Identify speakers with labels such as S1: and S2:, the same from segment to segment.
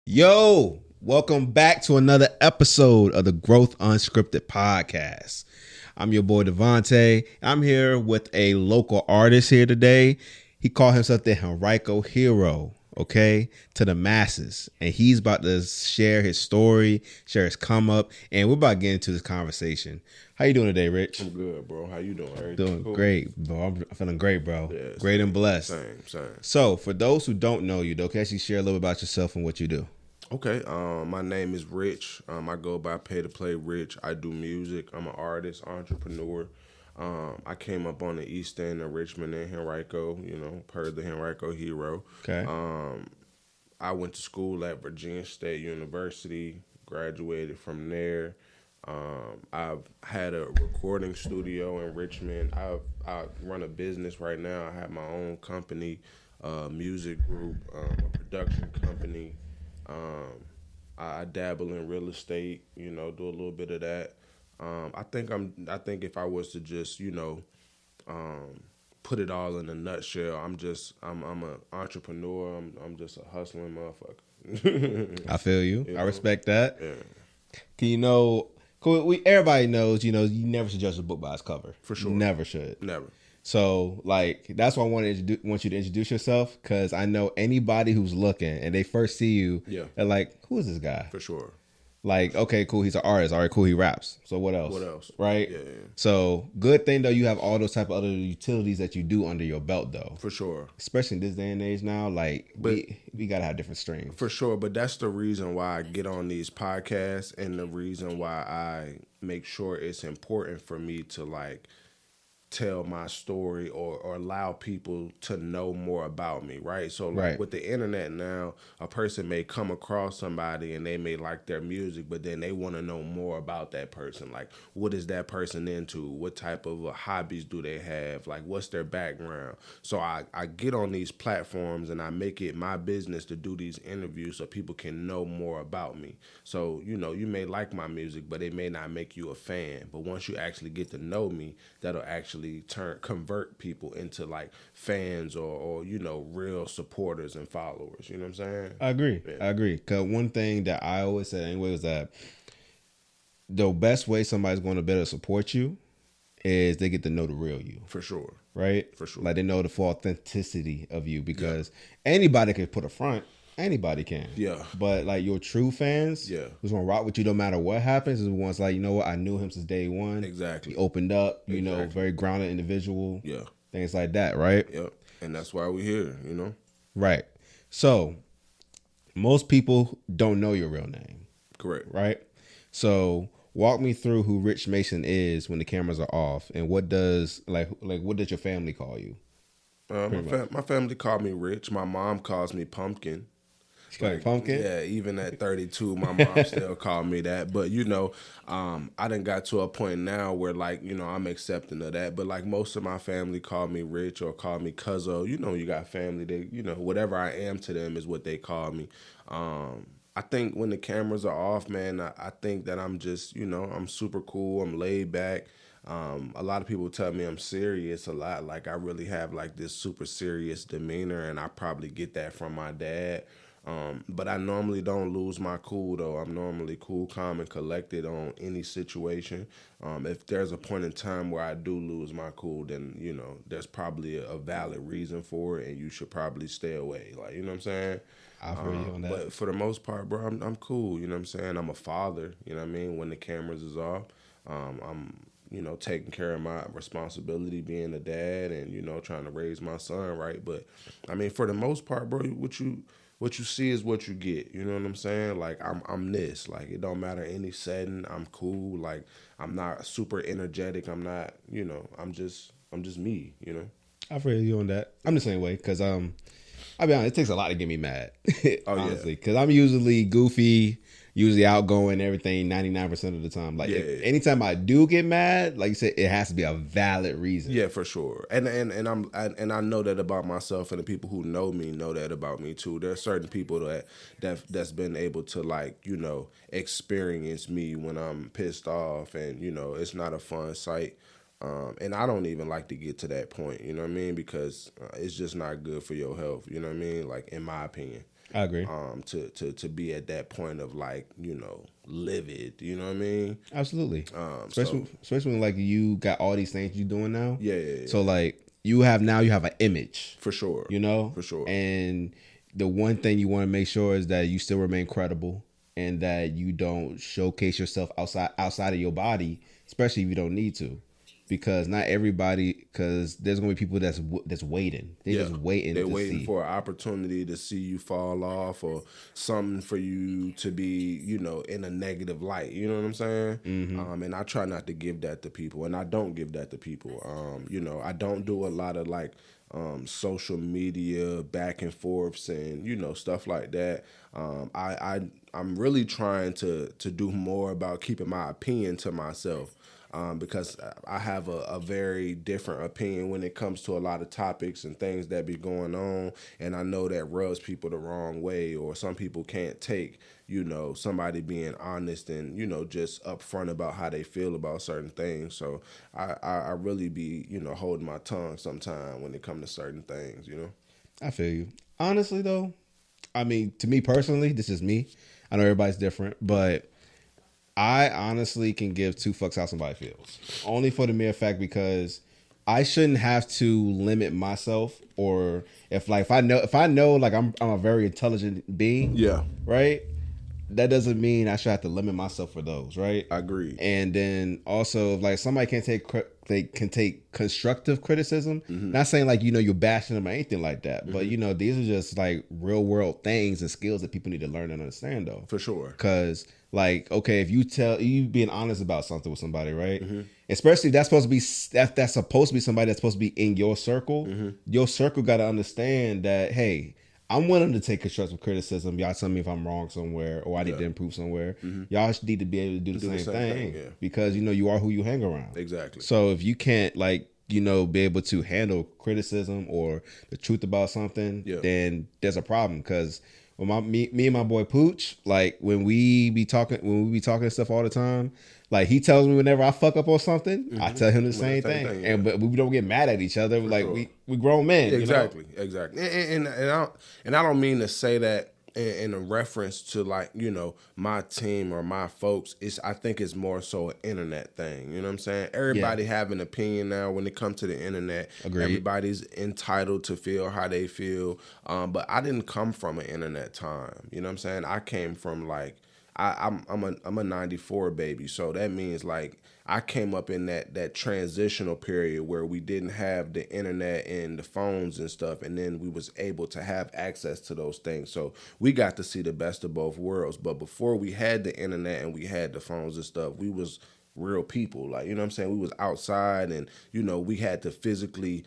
S1: Yo, welcome back to another episode of the Growth Unscripted podcast. I'm your boy Devontae. I'm here with a local artist here today. He called himself the Henrico Hero, okay, to the masses. And he's about to share his story, share his come up, and we're about to get into this conversation. How you doing today, Rich?
S2: I'm good, bro. How you doing? Everything
S1: Doing
S2: cool?
S1: great, bro. I'm feeling great, bro.
S2: Yeah,
S1: great and blessed.
S2: Same.
S1: So, for those who don't know you, though, can you actually share a little bit about yourself and what you do?
S2: Okay. My name is Rich. I go by Pay to Play Rich. I do music. I'm an artist, entrepreneur. I came up on the East End of Richmond in Henrico, per the Henrico Hero.
S1: Okay.
S2: I went to school at Virginia State University, graduated from there. I've had a recording studio in Richmond. I run a business right now. I have my own company, music group, a production company. I dabble in real estate, do a little bit of that. I think if I was to just, put it all in a nutshell, I'm an entrepreneur. I'm just a hustling motherfucker.
S1: I feel you. I respect that.
S2: Yeah.
S1: Everybody knows, you never should judge a book by its cover.
S2: For sure.
S1: Never should.
S2: Never.
S1: So, that's why I want you to introduce yourself, because I know anybody who's looking and they first see you, they're like, who is this guy?
S2: For sure.
S1: Like, okay, cool, he's an artist. All right, cool, he raps. So what else?
S2: What else?
S1: Right?
S2: Yeah.
S1: So, good thing, though, you have all those type of other utilities that you do under your belt, though.
S2: For sure.
S1: Especially in this day and age now, we got to have different streams.
S2: For sure, but that's the reason why I get on these podcasts, and the reason why I make sure it's important for me to, tell my story or allow people to know more about me, right? So with the internet now, a person may come across somebody and they may like their music, but then they want to know more about that person. Like, what is that person into? What type of hobbies do they have? Like, what's their background? So I get on these platforms and I make it my business to do these interviews so people can know more about me. So, you may like my music, but it may not make you a fan. But once you actually get to know me, that'll actually convert people into fans or real supporters and followers. You know what I'm saying?
S1: I agree.
S2: Yeah.
S1: I agree. Because one thing that I always said anyway was that the best way somebody's going to better support you is they get to know the real you.
S2: For sure.
S1: Right?
S2: For sure.
S1: Like, they know the full authenticity of you, because anybody can put a front. Anybody can.
S2: Yeah.
S1: But your true fans, who's gonna rock with you no matter what happens, is the ones you know what, I knew him since day one.
S2: Exactly.
S1: He opened up, very grounded individual.
S2: Yeah.
S1: Things like that, right?
S2: Yep. And that's why we're here,
S1: Right. So most people don't know your real name.
S2: Correct.
S1: Right? So walk me through who Rich Mason is when the cameras are off, and what does what does your family call you?
S2: My family called me Rich. My mom calls me Pumpkin.
S1: Pumpkin?
S2: Yeah, even at 32, my mom still called me that. But, I done got to a point now where, I'm accepting of that. But, most of my family call me Rich or call me Cuzzo. You got family. They, whatever I am to them is what they call me. I think when the cameras are off, man, I think that I'm just, I'm super cool. I'm laid back. A lot of people tell me I'm serious a lot. I really have, this super serious demeanor, and I probably get that from my dad. But I normally don't lose my cool, though. I'm normally cool, calm, and collected on any situation. If there's a point in time where I do lose my cool, then, there's probably a valid reason for it, and you should probably stay away. You know what I'm saying?
S1: I feel you on that.
S2: But for the most part, bro, I'm cool. You know what I'm saying? I'm a father, you know what I mean? When the cameras is off, I'm taking care of my responsibility, being a dad, and, trying to raise my son, right? But, I mean, for the most part, bro, what you see is what you get. You know what I'm saying? I'm this. It don't matter any setting. I'm cool. I'm not super energetic. I'm not, I'm just me,
S1: I feel you on that. I'm the same way, because I'll be honest, it takes a lot to get me mad. Honestly, because I'm usually goofy, usually outgoing, everything 99% of the time. Anytime I do get mad, like you said, it has to be a valid reason.
S2: Yeah, for sure. And I know that about myself, and the people who know me know that about me too. There are certain people that's been able to experience me when I'm pissed off, and it's not a fun sight. And I don't even like to get to that point, you know what I mean? Because it's just not good for your health, you know what I mean? In my opinion.
S1: I agree.
S2: To be at that point of like, livid, you know what I mean?
S1: Absolutely.
S2: So
S1: Especially when like you got all these things you doing now.
S2: yeah.
S1: So like you have an image.
S2: For sure. For sure.
S1: And the one thing you want to make sure is that you still remain credible and that you don't showcase yourself outside of your body, especially if you don't need to. Because not everybody, because there's gonna be people that's waiting. They're just waiting.
S2: They're waiting for an opportunity to see you fall off or something for you to be, in a negative light. You know what I'm saying?
S1: Mm-hmm.
S2: And I try not to give that to people, and I don't give that to people. I don't do a lot of like social media back and forths and stuff like that. I'm really trying to do more about keeping my opinion to myself. Because I have a very different opinion when it comes to a lot of topics and things that be going on, and I know that rubs people the wrong way, or some people can't take, somebody being honest and, just upfront about how they feel about certain things. So I really be, holding my tongue sometime when it comes to certain things,
S1: I feel you. Honestly, though, I mean, to me personally, this is me. I know everybody's different, but I honestly can give two fucks how somebody feels. Only for the mere fact because I shouldn't have to limit myself, or if I know like I'm a very intelligent being.
S2: Yeah.
S1: Right? That doesn't mean I should have to limit myself for those, right?
S2: I agree.
S1: And then also, if like somebody can take constructive criticism.
S2: Mm-hmm.
S1: Not saying like you're bashing them or anything like that, but these are just like real world things and skills that people need to learn and understand, though.
S2: For sure.
S1: Because like, okay, if you being honest about something with somebody, right? Mm-hmm. Especially that's supposed to be somebody that's supposed to be in your circle. Mm-hmm. Your circle got to understand that, hey, I'm willing to take constructive criticism. Y'all tell me if I'm wrong somewhere or I need to improve somewhere. Mm-hmm. Y'all need to be able to do the same thing. Because you are who you hang around.
S2: Exactly.
S1: So if you can't be able to handle criticism or the truth about something, then there's a problem. Because when me and my boy Pooch, like when we be talking and stuff all the time, like he tells me whenever I fuck up on something, I tell him the same thing. But we don't get mad at each other. We grown men.
S2: Exactly. And I don't mean to say that in a reference to like, my team or my folks. I think it's more so an internet thing. You know what I'm saying? Everybody have an opinion now when it comes to the internet.
S1: Agreed. Everybody's
S2: entitled to feel how they feel. But I didn't come from an internet time. You know what I'm saying? I came from like, I'm a 94 baby. So that means like I came up in that transitional period where we didn't have the internet and the phones and stuff, and then we was able to have access to those things. So we got to see the best of both worlds. But before we had the internet and we had the phones and stuff, we was real people. Like, you know what I'm saying? We was outside and, we had to physically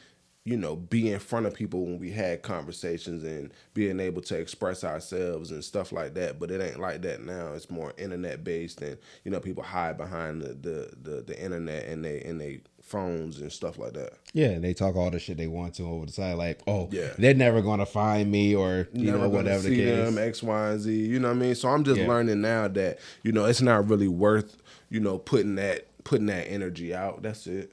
S2: be in front of people when we had conversations and being able to express ourselves and stuff like that. But it ain't like that now. It's more internet based, and people hide behind the internet and they phones and stuff like that.
S1: Yeah, and they talk all the shit they want to over the side, like, they're never gonna find me, or whatever the case.
S2: Them, X, Y, and Z. You know what I mean? So I'm just learning now that it's not really worth putting that energy out. That's it.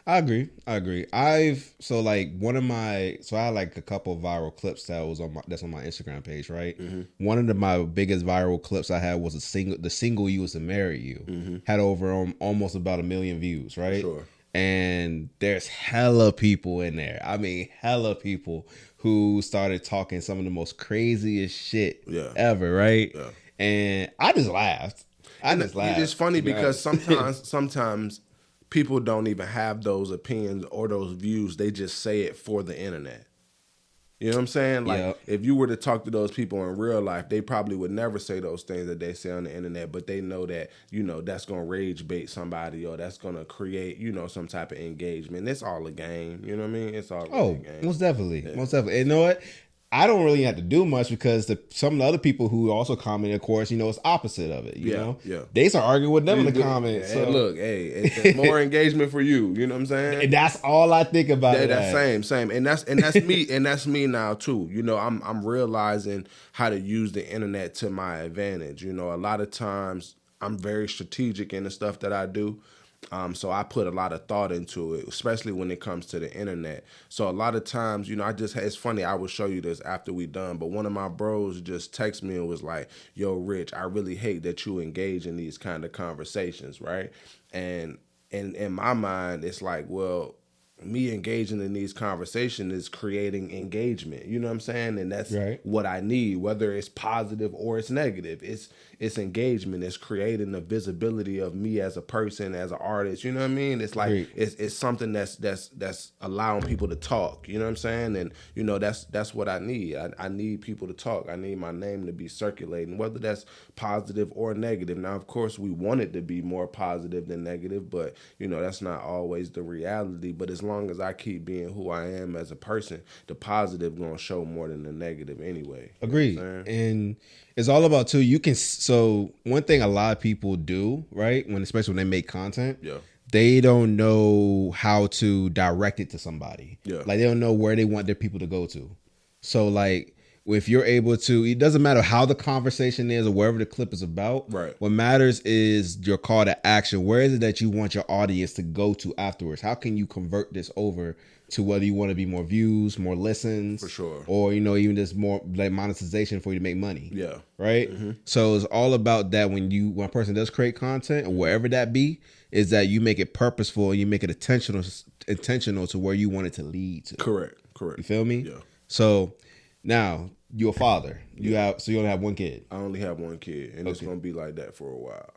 S1: I agree. I had like a couple of viral clips that's on my Instagram page, right? Mm-hmm. One of my biggest viral clips I had was the single you was to marry you. Mm-hmm. Had over almost about 1 million views, right?
S2: Sure.
S1: And there's hella people in there. I mean, hella people who started talking some of the most craziest shit ever, right? Yeah. And I just laughed.
S2: It's funny because sometimes people don't even have those opinions or those views. They just say it for the internet. You know what I'm saying? Like, if you were to talk to those people in real life, they probably would never say those things that they say on the internet, but they know that, that's going to rage bait somebody, or that's going to create, some type of engagement. It's all a game. You know what I mean? It's all a game.
S1: Most definitely. Yeah. Most definitely. And you know what? I don't really have to do much because some of the other people who also comment, of course, it's opposite of it. You know, they start arguing with them in the comments.
S2: So. Look, it's more engagement for you. You know what I'm saying?
S1: And that's all I think about.
S2: That's same, and that's me, and that's me now too. I'm realizing how to use the internet to my advantage. A lot of times I'm very strategic in the stuff that I do. So I put a lot of thought into it, especially when it comes to the internet. So a lot of times, it's funny, I will show you this after we done, but one of my bros just texted me and was like, yo, Rich, I really hate that you engage in these kind of conversations, right? And in my mind, it's like, well, me engaging in these conversations is creating engagement. You know what I'm saying? And that's
S1: Right.
S2: what I need, whether it's positive or it's negative. It's engagement. It's creating the visibility of me as a person, as an artist. You know what I mean? It's like
S1: Great.
S2: it's something that's allowing people to talk. You know what I'm saying? And that's what I need. I need people to talk. I need my name to be circulating, whether that's positive or negative. Now, of course, we want it to be more positive than negative, but that's not always the reality. But as long as I keep being who I am as a person, the positive gonna show more than the negative anyway.
S1: Agreed. And it's all about too. So one thing a lot of people do, right? Especially when they make content,
S2: Yeah.
S1: they don't know how to direct it to somebody.
S2: Yeah.
S1: Like they don't know where they want their people to go to. So like if you're able to, it doesn't matter how the conversation is or wherever the clip is about.
S2: Right.
S1: What matters is your call to action. Where is it that you want your audience to go to afterwards? How can you convert this over to whether you want to be more views, more listens,
S2: For sure,
S1: or even just more like monetization for you to make money.
S2: Yeah.
S1: Right. Mm-hmm. So it's all about that when a person does create content, or wherever that be, is that you make it purposeful and you make it intentional to where you want it to lead to.
S2: Correct.
S1: You feel me?
S2: Yeah.
S1: So now you're a father. You only have one kid.
S2: I only have one kid, and it's gonna be like that for a while.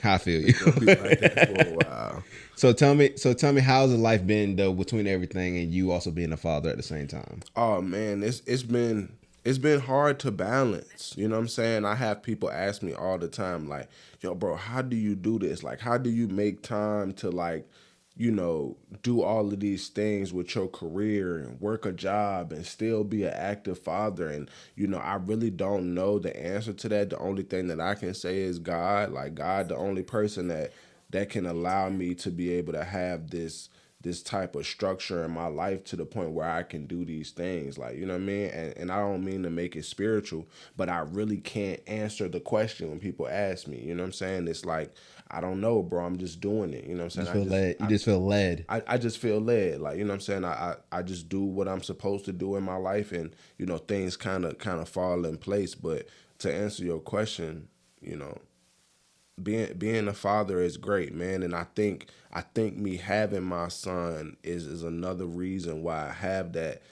S1: I feel you.
S2: It's gonna be like that for a while.
S1: So tell me, how's the life been though between everything and you also being a father at the same time?
S2: Oh man, it's been hard to balance. You know what I'm saying? I have people ask me all the time, like, yo, bro, how do you do this? Like, how do you make time to like, do all of these things with your career and work a job and still be an active father? And, I really don't know the answer to that. The only thing that I can say is God. Like, God, the only person that can allow me to be able to have this type of structure in my life to the point where I can do these things. Like, you know what I mean? And I don't mean to make it spiritual, but I really can't answer the question when people ask me. You know what I'm saying? It's like, I don't know, bro. I'm just doing it. You know what I'm saying?
S1: You just feel led.
S2: I just feel led. Like, you know what I'm saying? I just do what I'm supposed to do in my life, and, things kind of fall in place. But to answer your question, being a father is great, man, and I think me having my son is another reason why I have that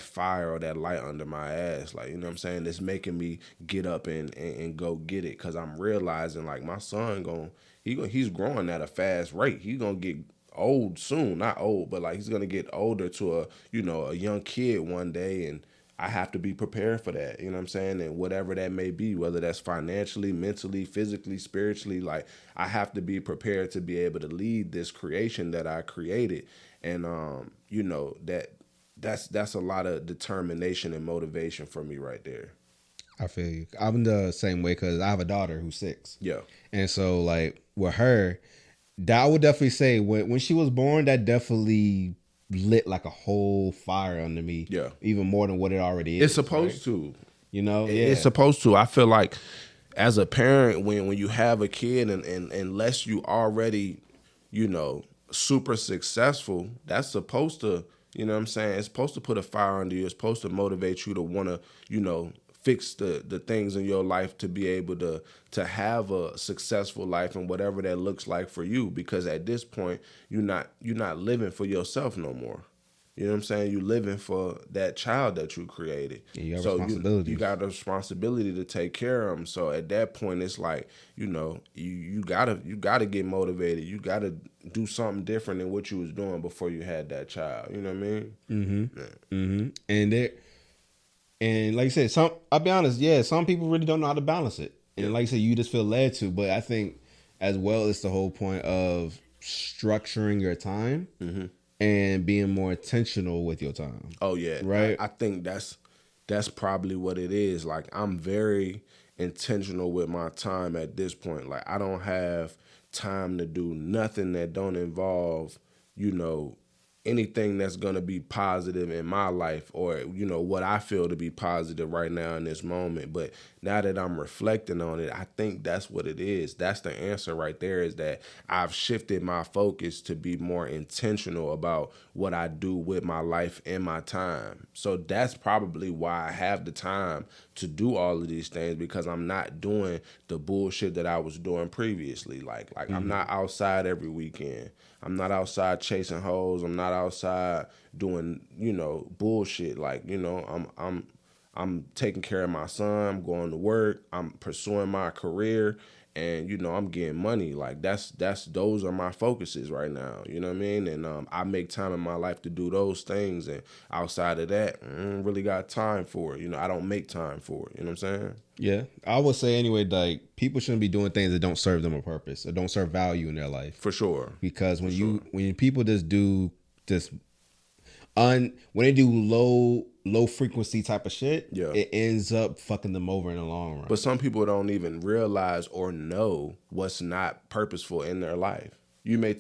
S2: fire or that light under my ass. Like, you know what I'm saying? It's making me get up and go get it, because I'm realizing like my son he's growing at a fast rate. He's gonna get old soon, not old, but like he's gonna get older to a young kid one day, and I have to be prepared for that, you know what I'm saying? And whatever that may be, whether that's financially, mentally, physically, spiritually, like I have to be prepared to be able to lead this creation that I created. And that's a lot of determination and motivation for me right there.
S1: I feel you. I'm the same way because I have a daughter who's 6.
S2: Yeah.
S1: And so like with her, I would definitely say when she was born, that definitely lit like a whole fire under me.
S2: Yeah.
S1: Even more than what it already is.
S2: It's supposed to. It's supposed to. I feel like as a parent, when you have a kid, and unless you already, super successful, that's supposed to, you know what I'm saying? It's supposed to put a fire under you. It's supposed to motivate you to want to, fix the things in your life to be able to have a successful life and whatever that looks like for you. Because at this point, you're not living for yourself no more. You know what I'm saying? You're living for that child that you created.
S1: Yeah, you have
S2: so
S1: responsibility.
S2: You got a responsibility to take care of them. So at that point, it's like, you gotta get motivated. You gotta do something different than what you was doing before you had that child. You know what I mean?
S1: Mm-hmm. Yeah. Mm-hmm. And like you said, I'll be honest, some people really don't know how to balance it. And like you said, you just feel led to. But I think as well, it's the whole point of structuring your time and being more intentional with your time.
S2: Oh yeah.
S1: Right.
S2: I think that's probably what it is. Like, I'm very intentional with my time at this point. Like, I don't have time to do nothing that don't involve, anything that's going to be positive in my life, or what I feel to be positive right now in this moment. But now that I'm reflecting on it, I think that's what it is. That's the answer right there, is that I've shifted my focus to be more intentional about what I do with my life and my time. So that's probably why I have the time to do all of these things, because I'm not doing the bullshit that I was doing previously. Like I'm not outside every weekend. I'm not outside chasing hoes. I'm not outside doing, bullshit. Like, I'm taking care of my son. I'm going to work. I'm pursuing my career, and I'm getting money. Like those are my focuses right now. You know what I mean? And I make time in my life to do those things. And outside of that, I don't really got time for it. I don't make time for it. You know what I'm saying?
S1: Yeah, I would say anyway, like people shouldn't be doing things that don't serve them a purpose or don't serve value in their life.
S2: For sure.
S1: Because when people just do this when they do low frequency type of shit, it ends up fucking them over in the long run.
S2: But some people don't even realize or know what's not purposeful in their life. You may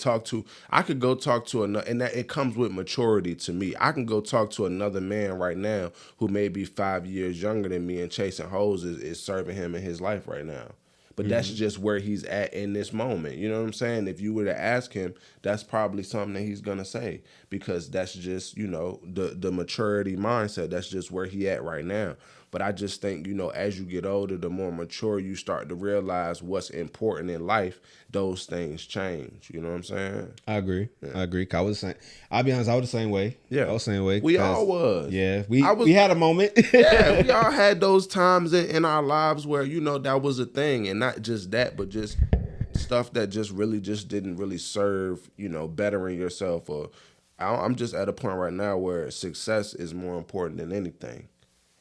S2: I could go talk to another, and that it comes with maturity to me. I can go talk to another man right now who may be 5 years younger than me, and chasing hoes is serving him in his life right now. But that's just where he's at in this moment. You know what I'm saying? If you were to ask him, that's probably something that he's going to say, because that's just, the maturity mindset. That's just where he at right now. But I just think, as you get older, the more mature you start to realize what's important in life, those things change. You know what I'm saying?
S1: I agree. Yeah. I agree. I'll be honest, I was the same way.
S2: Yeah.
S1: I was the same way.
S2: We all was.
S1: Yeah. We had a moment.
S2: Yeah. We all had those times in our lives where, that was a thing. And not just that, but just stuff that just didn't really serve, bettering yourself. Or I'm just at a point right now where success is more important than anything.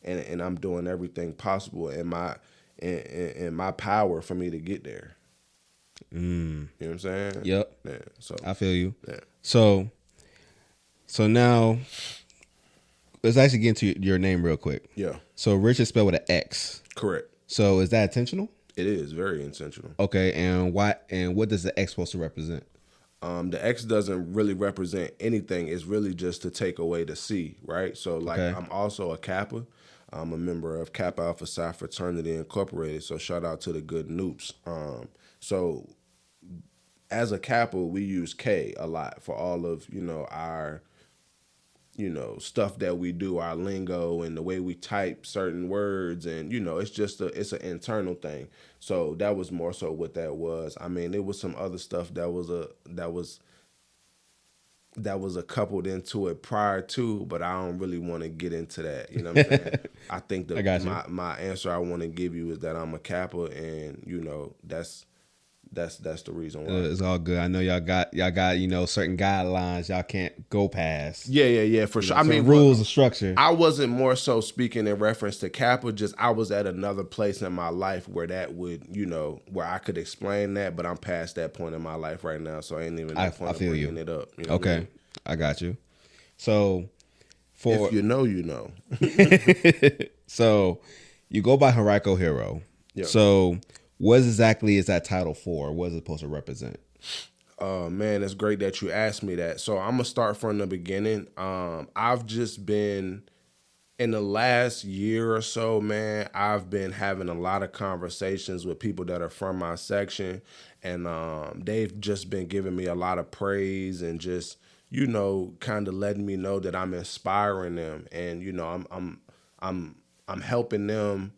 S2: And I'm doing everything possible in my power for me to get there. You know what I'm saying?
S1: Yep.
S2: Yeah. So
S1: I feel you.
S2: Yeah.
S1: So now let's actually get into your name real quick.
S2: Yeah.
S1: So Rixh is spelled with an X.
S2: Correct.
S1: So is that intentional?
S2: It is very intentional.
S1: Okay. And what does the X supposed to represent?
S2: The X doesn't really represent anything. It's really just to take away the C, right? So I'm also a Kappa. I'm a member of Kappa Alpha Psi Fraternity Incorporated. So shout out to the good Noops. So as a Kappa, we use K a lot for all of, our, stuff that we do, our lingo and the way we type certain words. And, it's an internal thing. So that was more so what that was. I mean, it was some other stuff that was coupled into it prior to, but I don't really want to get into that. You know what I'm saying? I think my answer I want to give you is that I'm a Kappa, and that's the reason why.
S1: It's all good. I know y'all got certain guidelines y'all can't go past.
S2: Yeah, for sure. I mean,
S1: rules and structure.
S2: I wasn't more so speaking in reference to Kappa. Just I was at another place in my life where that would, where I could explain that, but I'm past that point in my life right now, so I ain't even that point of bringing it up. You know
S1: okay, what I mean? I got you. So,
S2: if you know, you know.
S1: So, you go by Henrico Hero.
S2: Yeah.
S1: So, what exactly is that title for? What is it supposed to represent?
S2: Man, it's great that you asked me that. So I'm gonna start from the beginning. I've just been, in the last year or so, man, I've been having a lot of conversations with people that are from my section, and they've just been giving me a lot of praise and just, kind of letting me know that I'm inspiring them, and I'm helping them,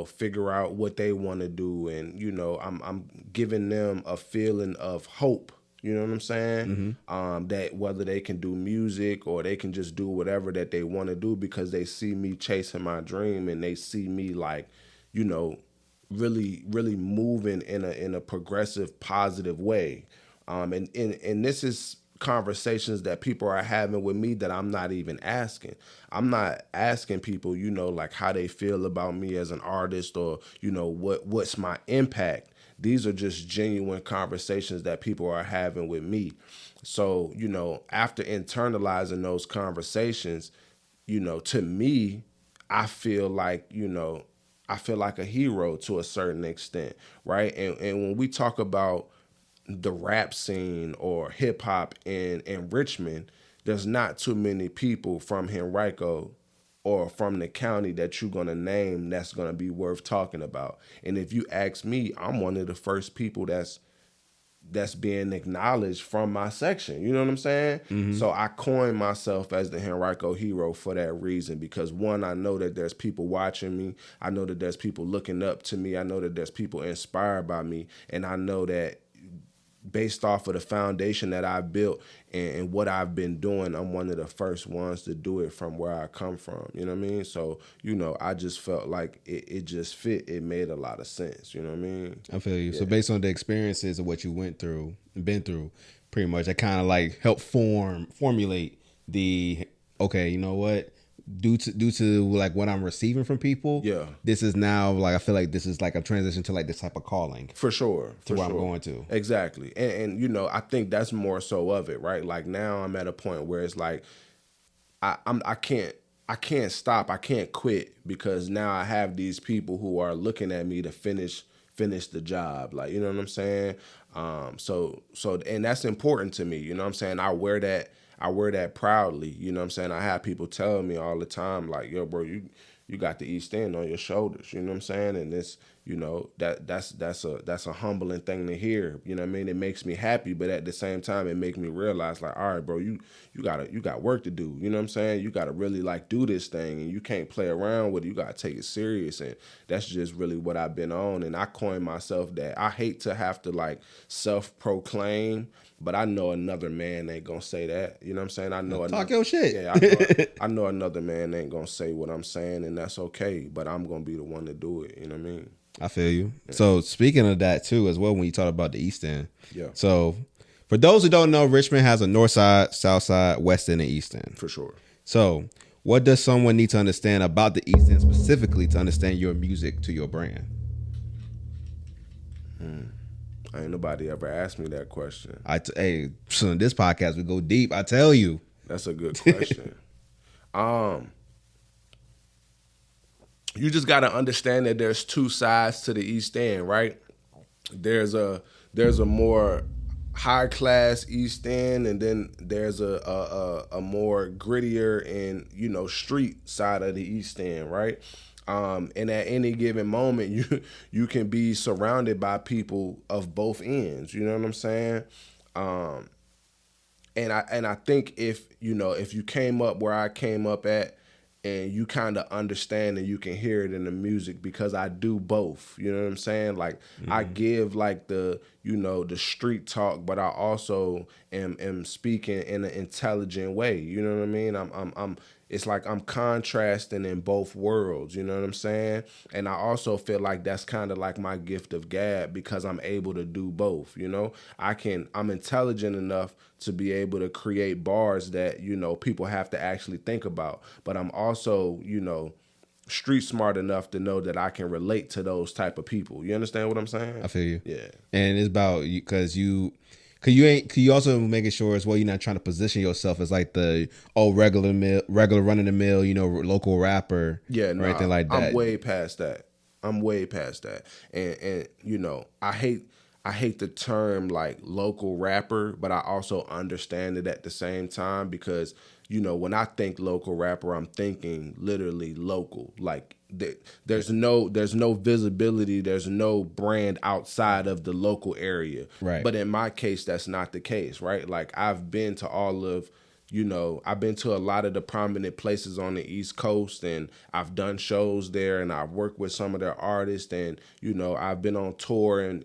S2: figure out what they want to do, and I'm giving them a feeling of hope. You know what I'm saying? Mm-hmm. That whether they can do music or they can just do whatever that they want to do, because they see me chasing my dream, and they see me like, really, really moving in a progressive, positive way. And this is conversations that people are having with me that I'm not even asking. I'm not asking people, like how they feel about me as an artist, or, what's my impact. These are just genuine conversations that people are having with me. So, after internalizing those conversations, to me, I feel like a hero to a certain extent, right? And when we talk about the rap scene or hip hop in Richmond, there's not too many people from Henrico or from the county that you're going to name that's going to be worth talking about. And if you ask me, I'm one of the first people that's being acknowledged from my section. You know what I'm saying? Mm-hmm. So I coined myself as the Henrico Hero for that reason, because one, I know that there's people watching me. I know that there's people looking up to me. I know that there's people inspired by me. And I know that based off of the foundation that I built and what I've been doing, I'm one of the first ones to do it from where I come from. You know what I mean? So, I just felt like it just fit. It made a lot of sense. You know what I mean?
S1: I feel you. Yeah. So based on the experiences of what you been through, pretty much, that kind of like helped formulate the, okay, you know what? Due to like what I'm receiving from people, this is now like, I feel like this is like a transition to like this type of calling.
S2: For sure.
S1: To where I'm going to.
S2: Exactly. And I think that's more so of it, right? Like now I'm at a point where it's like I can't stop. I can't quit, because now I have these people who are looking at me to finish the job. Like, you know what I'm saying? So and that's important to me. You know what I'm saying? I wear that proudly. You know what I'm saying? I have people telling me all the time, like, yo, bro, you got the East End on your shoulders. You know what I'm saying? And it's, that's a humbling thing to hear. You know what I mean? It makes me happy, but at the same time, it makes me realize, like, all right, bro, you got work to do. You know what I'm saying? You got to really like do this thing, and you can't play around with it. You got to take it serious. And that's just really what I've been on. And I coined myself that. I hate to have to like self-proclaim, but I know another man ain't gonna say that. You know what I'm saying? I know
S1: talk your shit.
S2: Yeah, I know another man ain't gonna say what I'm saying, and that's okay. But I'm gonna be the one to do it. You know what I mean?
S1: I feel you. Yeah. So speaking of that too, as well, when you talk about the East End,
S2: yeah.
S1: So for those who don't know, Richmond has a North Side, South Side, West End, and East End.
S2: For sure.
S1: So what does someone need to understand about the East End specifically to understand your music to your brand?
S2: Ain't nobody ever asked me that question.
S1: Hey, so in this podcast we go deep. I tell you.
S2: That's a good question. You just got to understand that there's two sides to the East End, right? There's a more high class East End, and then there's a more grittier and street side of the East End, right? And at any given moment, you can be surrounded by people of both ends. You know what I'm saying? And I think if you came up where I came up at, and you kind of understand and you can hear it in the music, because I do both. You know what I'm saying? Like, I give like the street talk, but I also am speaking in an intelligent way. You know what I mean? It's like I'm contrasting in both worlds, you know what I'm saying? And I also feel like that's kind of like my gift of gab, because I'm able to do both, I'm intelligent enough to be able to create bars that, people have to actually think about. But I'm also, street smart enough to know that I can relate to those type of people. You understand what I'm saying?
S1: I feel you.
S2: Yeah.
S1: And it's about you, because you also making sure as well you're not trying to position yourself as like the regular run of the mill, local rapper, or anything like that.
S2: I'm way past that. And I hate the term like local rapper, but I also understand it at the same time, because when I think local rapper, I'm thinking literally local. Like there's no visibility, there's no brand outside of the local area.
S1: Right.
S2: But in my case, that's not the case, right? Like I've been to I've been to a lot of the prominent places on the East Coast, and I've done shows there, and I've worked with some of their artists, and I've been on tour, and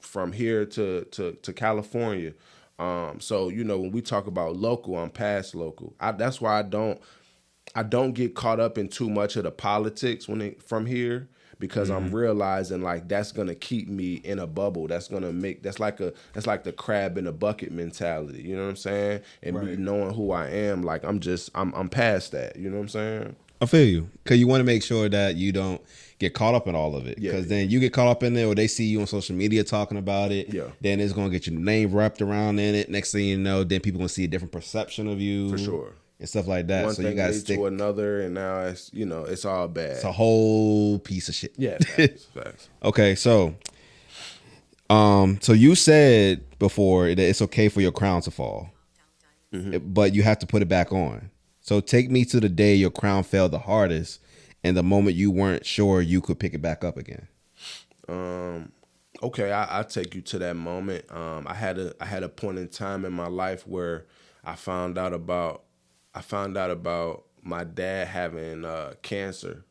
S2: from here to California. So when we talk about local, I'm past local. That's why I don't get caught up in too much of the politics from here, because I'm realizing like that's gonna keep me in a bubble. That's like the crab in a bucket mentality. You know what I'm saying? And me knowing who I am, like I'm past that. You know what I'm saying?
S1: I feel you, because you want to make sure that you don't get caught up in all of it. Because then you get caught up in there, or they see you on social media talking about it.
S2: Yeah.
S1: Then it's gonna get your name wrapped around in it. Next thing you know, then people gonna see a different perception of you.
S2: For sure.
S1: And stuff like that.
S2: One
S1: so
S2: thing
S1: you gotta
S2: leads
S1: stick
S2: to another, and now it's it's all bad.
S1: It's a whole piece of shit.
S2: Yeah. Facts.
S1: Okay, so you said before that it's okay for your crown to fall. but you have to put it back on. So take me to the day your crown fell the hardest and the moment you weren't sure you could pick it back up again.
S2: Okay, I'll take you to that moment. I had a point in time in my life where I found out about my dad having cancer.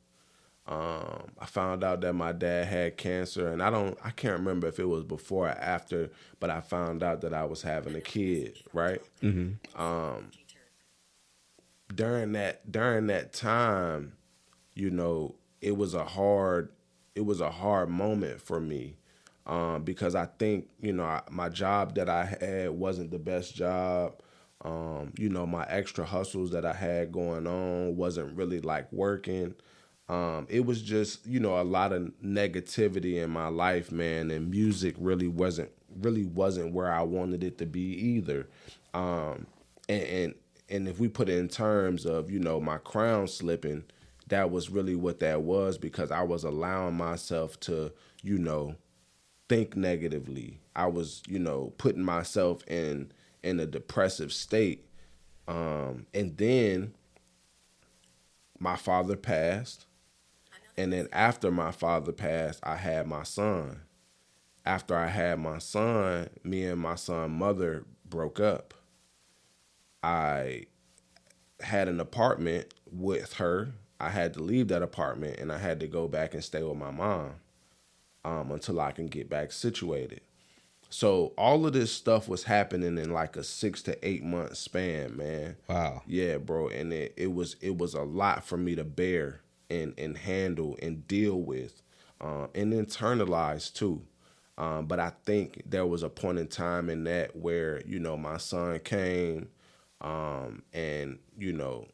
S2: I found out that my dad had cancer, and I can't remember if it was before or after, but I found out that I was having a kid, right? During that time, you know, it was a hard moment for me, because I think, you know, my job that I had wasn't the best job. You know, my extra hustles that I had going on wasn't really like working. It was just, you know, a lot of negativity in my life, man, and music really wasn't where I wanted it to be either. And if we put it in terms of, you know, my crown slipping, that was really what that was, because I was allowing myself to, you know, think negatively. I was, you know, putting myself in a depressive state. And then my father passed. And then after my father passed, I had my son. After I had my son, me and my son's mother broke up. I had an apartment with her. I had to leave that apartment, and I had to go back and stay with my mom until I can get back situated. So all of this stuff was happening in like a 6 to 8 month span, man.
S1: Wow.
S2: Yeah, bro. And it was a lot for me to bear and handle and deal with, and internalize too. But I think there was a point in time in that where, you know, my son came, and, you know,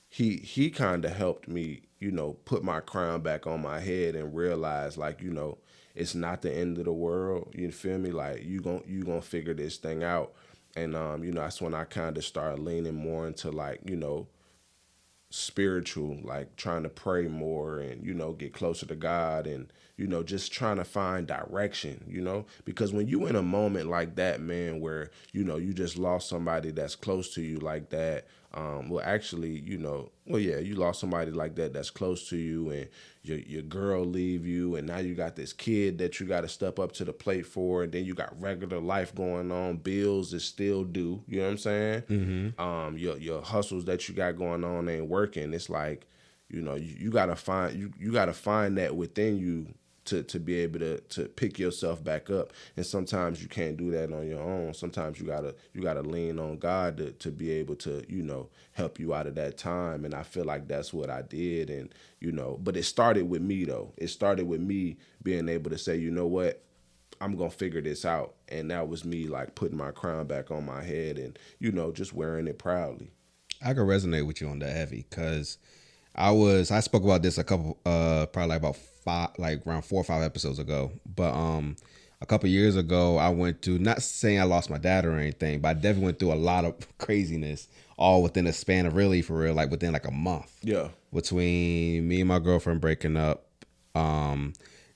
S2: he kind of helped me, you know, put my crown back on my head and realize, like, you know, it's not the end of the world. You feel me? Like, you gonna figure this thing out. And you know, that's when I kind of started leaning more into, like, you know, spiritual, like trying to pray more and, you know, get closer to God, and, you know, just trying to find direction, you know, because when you in a moment like that, man, where, you know, you just lost somebody that's close to you like that, well, actually, you know, well, yeah, you lost somebody like that that's close to you, and your girl leave you, and now you got this kid that you got to step up to the plate for, and then you got regular life going on, bills is still due, you know what I'm saying? Mm-hmm. Your hustles that you got going on ain't working. It's like, you know, you gotta find that within you to be able to pick yourself back up. And sometimes you can't do that on your own. Sometimes you gotta lean on God to be able to, you know, help you out of that time. And I feel like that's what I did. And, you know, but it started with me though. It started with me being able to say, you know what, I'm gonna figure this out. And that was me, like, putting my crown back on my head and, you know, just wearing it proudly.
S1: I can resonate with you on that heavy, because I spoke about this a couple probably like about around 4 or 5 episodes ago. But a couple years ago, I went through, not saying I lost my dad or anything, but I definitely went through a lot of craziness, all within a span of, really, for real, like within like a month. Yeah. Between me and my girlfriend breaking up.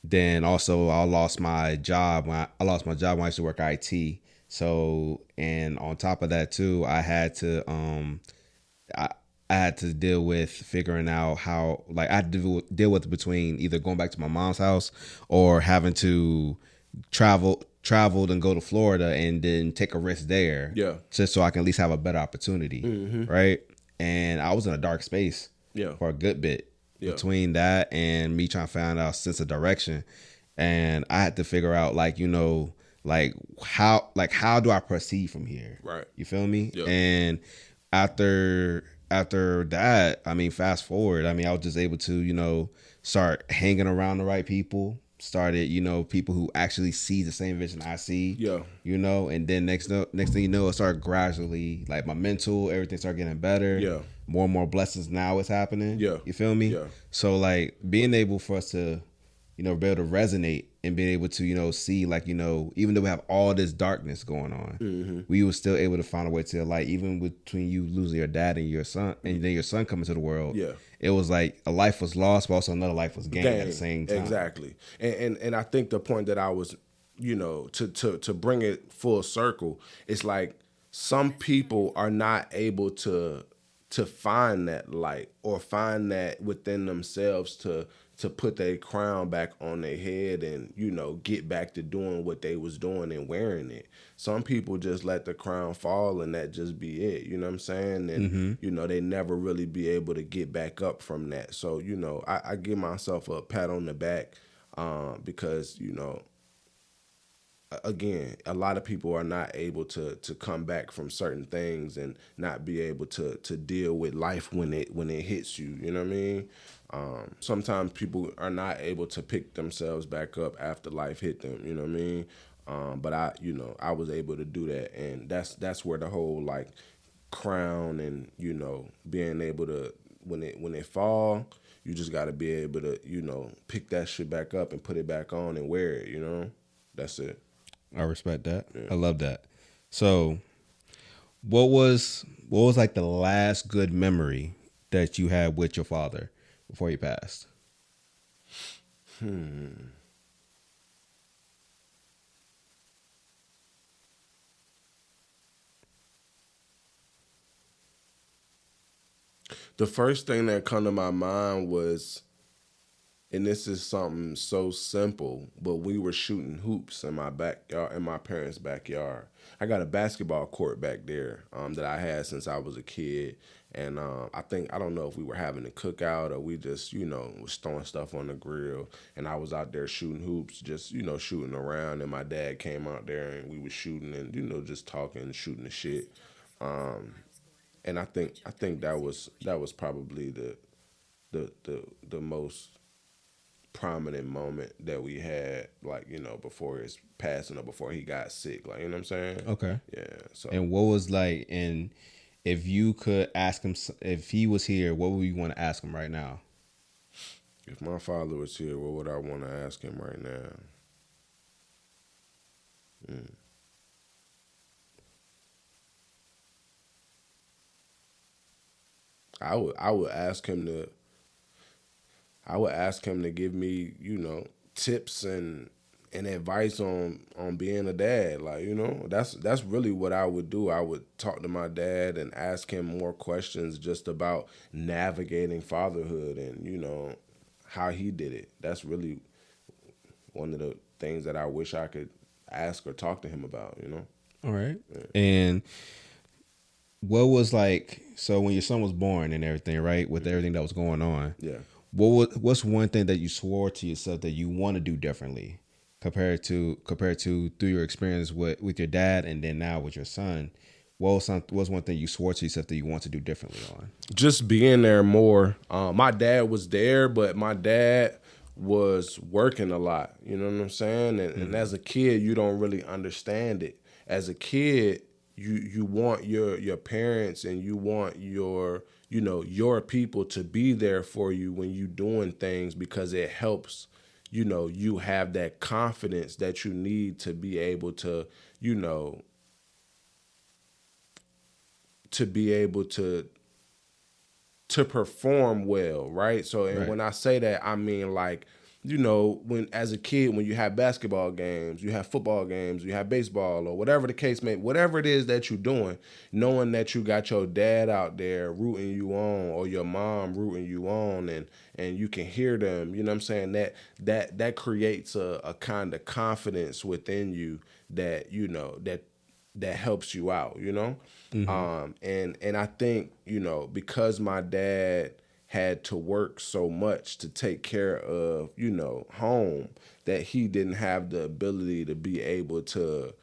S1: Then also I lost my job when I used to work IT. So, and on top of that too, I had to I had to deal with figuring out how, like, I had to deal with between either going back to my mom's house or having to traveled and go to Florida and then take a risk there. Yeah. Just so I can at least have a better opportunity. Mm-hmm. Right. And I was in a dark space for a good bit between that and me trying to find out a sense of direction. And I had to figure out, like, you know, like how do I proceed from here? Right. You feel me? Yeah. And after that, I mean, fast forward, I mean, I was just able to, you know, start hanging around the right people, started, you know, people who actually see the same vision I see, you know, and then next thing you know, it started gradually, like, my mental, everything started getting better, more and more blessings now is happening, you feel me? So, like, being able for us to, you know, be able to resonate and being able to, you know, see, like, you know, even though we have all this darkness going on, we were still able to find a way to, like, even between you losing your dad and your son, and then your son coming to the world, it was like a life was lost, but also another life was gained at the same time.
S2: Exactly. And I think the point that I was, you know, to bring it full circle, it's like some people are not able to find that light or find that within themselves to put their crown back on their head and, you know, get back to doing what they was doing and wearing it. Some people just let the crown fall and that just be it, you know what I'm saying? And, you know, they never really be able to get back up from that. So, you know, I give myself a pat on the back because, you know, again, a lot of people are not able to come back from certain things and not be able to deal with life when it hits you. You know what I mean? Sometimes people are not able to pick themselves back up after life hit them. You know what I mean? But I was able to do that, and that's where the whole like crown and, you know, being able to when it fall, you just got to be able to, you know, pick that shit back up and put it back on and wear it. You know, that's it.
S1: I respect that.
S2: Yeah.
S1: I love that. So, what was like the last good memory that you had with your father before he passed?
S2: The first thing that come to my mind was, and this is something so simple, but we were shooting hoops in my backyard, in my parents' backyard. I got a basketball court back there that I had since I was a kid, and I don't know if we were having a cookout or we just, you know, was throwing stuff on the grill, and I was out there shooting hoops, just, you know, shooting around, and my dad came out there and we was shooting and, you know, just talking and shooting the shit. And I think that was probably the most prominent moment that we had, like, you know, before his passing or before he got sick, like, you know what I'm saying?
S1: Okay.
S2: Yeah. So,
S1: And what was like, and if you could ask him, if he was here, what would you want to ask him right now?
S2: if my father was here, what would I want to ask him right now? I would ask him to give me, you know, tips and advice on being a dad. Like, you know, that's really what I would do. I would talk to my dad and ask him more questions just about navigating fatherhood and, you know, how he did it. That's really one of the things that I wish I could ask or talk to him about, you know?
S1: All right. And what was like, so when your son was born and everything, right, with everything that was going on,
S2: Yeah.
S1: what's one thing that you swore to yourself that you want to do differently compared to through your experience with your dad and then now with your son? What was one thing you swore to yourself that you want to do differently on?
S2: Just being there more. My dad was there, but my dad was working a lot. You know what I'm saying? And as a kid, you don't really understand it. As a kid, you want your parents and you want your, you know, your people to be there for you when you doing things, because it helps, you know, you have that confidence that you need to be able to, you know, to be able to perform well, right? So, and
S1: Right.
S2: when I say that, I mean, like, you know, when as a kid, when you have basketball games, you have football games, you have baseball or whatever the case may, whatever it is that you're doing, knowing that you got your dad out there rooting you on or your mom rooting you on, and you can hear them, you know what I'm saying? That creates a kind of confidence within you that, you know, that helps you out, you know? And I think, you know, because my dad had to work so much to take care of, you know, home, that he didn't have the ability to be able to